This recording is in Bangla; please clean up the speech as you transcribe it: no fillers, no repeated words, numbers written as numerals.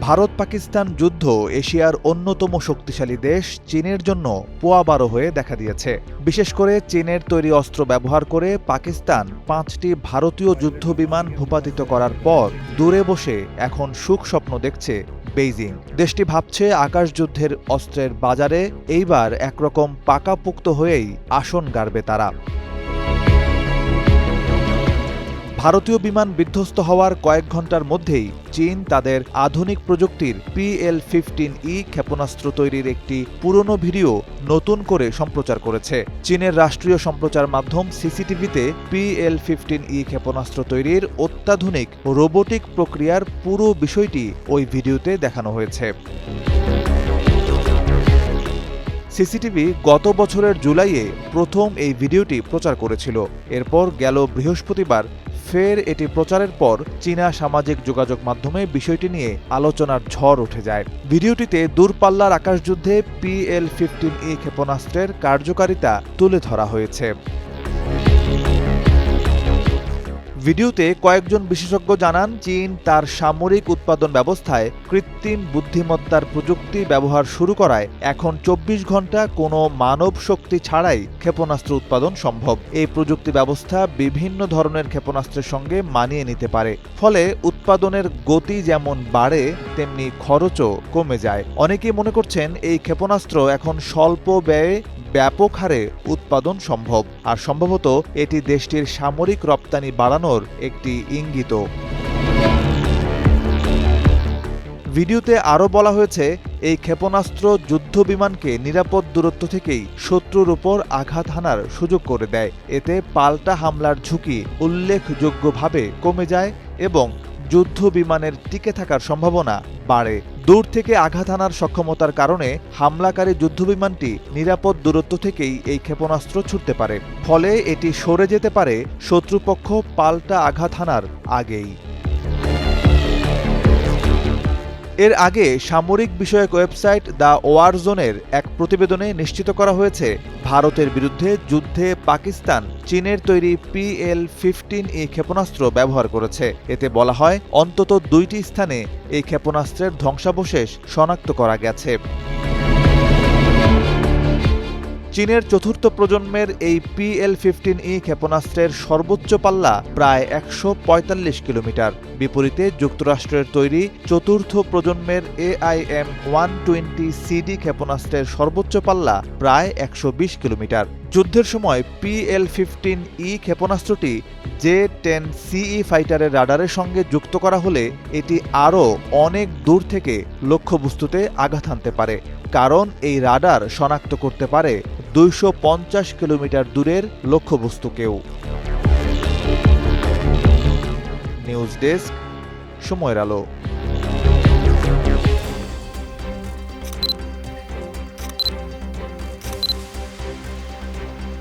ভারত পাকিস্তান যুদ্ধ এশিয়ার অন্যতম শক্তিশালী দেশ চীনের জন্য পোয়াবারো হয়ে দেখা দিয়েছে। বিশেষ করে চীনের তৈরি অস্ত্র ব্যবহার করে পাকিস্তান 5টি ভারতীয় যুদ্ধবিমান ভূপাতিত করার পর দূরে বসে এখন সুখ স্বপ্ন দেখছে বেইজিং। দেশটি ভাবছে আকাশযুদ্ধের অস্ত্রের বাজারে এইবার একরকম পাকাপোক্ত হয়েই আসন গাড়বে তারা। ভারতীয় বিমান বিধ্বস্ত হওয়ার কয়েক ঘণ্টার মধ্যেই চীন তাদের আধুনিক প্রযুক্তির PL-15E ক্ষেপণাস্ত্র তৈরির একটি পুরনো ভিডিও নতুন করে সম্প্রচার করেছে। চীনের রাষ্ট্রীয় সম্প্রচার মাধ্যম সিসিটিভিতে PL-15E ক্ষেপণাস্ত্র তৈরির অত্যাধুনিক রোবোটিক প্রক্রিয়ার পুরো বিষয়টি ওই ভিডিওতে দেখানো হয়েছে। সিসিটিভি গত বছরের জুলাইয়ে প্রথম এই ভিডিওটি প্রচার করেছিল। এরপর গেল বৃহস্পতিবার ফের এটি প্রচারের পর চীনা সামাজিক যোগাযোগ মাধ্যমে বিষয়টি নিয়ে আলোচনার ঝড় উঠে যায়। ভিডিওটিতে দূরপাল্লার আকাশযুদ্ধে PL-15E ক্ষেপণাস্ত্রের কার্যকারিতা তুলে ধরা হয়েছে। ভিডিওতে কয়েকজন বিশেষজ্ঞ জানান, চীন তার সামরিক উৎপাদন ব্যবস্থায় কৃত্রিম বুদ্ধিমত্তার প্রযুক্তি ব্যবহার শুরু করায় এখন 24 ঘণ্টা কোনো মানব শক্তি ছাড়াই ক্ষেপণাস্ত্র উৎপাদন সম্ভব। এই প্রযুক্তি ব্যবস্থা বিভিন্ন ধরনের ক্ষেপণাস্ত্রের সঙ্গে মানিয়ে নিতে পারে, ফলে উৎপাদনের গতি যেমন বাড়ে তেমনি খরচও কমে যায়। অনেকেই মনে করছেন এই ক্ষেপণাস্ত্র এখন স্বল্প ব্যয়ে ব্যাপক হারে উৎপাদন সম্ভব, আর সম্ভবত এটি দেশটির সামরিক রপ্তানি বাড়ানোর একটি ইঙ্গিত। ভিডিওতে আরও বলা হয়েছে, এই ক্ষেপণাস্ত্র যুদ্ধবিমানকে নিরাপদ দূরত্ব থেকেই শত্রুর উপর আঘাত হানার সুযোগ করে দেয়। এতে পাল্টা হামলার ঝুঁকি উল্লেখযোগ্যভাবে কমে যায় এবং যুদ্ধ বিমানের টিকে থাকার সম্ভাবনা বাড়ে। দূর থেকে আঘাত হানার সক্ষমতার কারণে হামলাকারী যুদ্ধবিমানটি নিরাপদ দূরত্ব থেকেই এই ক্ষেপণাস্ত্র ছুটতে পারে, ফলে এটি সরে যেতে পারে শত্রুপক্ষ পাল্টা আঘাত হানার আগেই। এর আগে সামরিক বিষয়ক ওয়েবসাইট দ্য ওয়ার জোনের এক প্রতিবেদনে নিশ্চিত করা হয়েছে, ভারতের বিরুদ্ধে যুদ্ধে পাকিস্তান চীনের তৈরি PL-15E ক্ষেপণাস্ত্র ব্যবহার করেছে। এতে বলা হয়, অন্তত 2টি স্থানে এই ক্ষেপণাস্ত্রের ধ্বংসাবশেষ শনাক্ত করা গেছে। চীনের চতুর্থ প্রজন্মের এই PL-15E ক্ষেপণাস্ত্রের সর্বোচ্চ পাল্লা প্রায় 145 কিলোমিটার। বিপরীতে যুক্তরাষ্ট্রের তৈরি চতুর্থ প্রজন্মের AIM-120CD ক্ষেপণাস্ত্রের সর্বোচ্চ পাল্লা প্রায় 120 কিলোমিটার। যুদ্ধের সময় PL-15E ক্ষেপণাস্ত্রটি J-10CE ফাইটারের রাডারের সঙ্গে যুক্ত করা হলে এটি আরও অনেক দূর থেকে লক্ষ্যবস্তুতে আঘাত হানতে পারে, কারণ এই রাডার শনাক্ত করতে পারে 250 কিলোমিটার দূরের লক্ষ্যবস্তুকেও। নিউজ ডেস্ক, সময়ের আলো।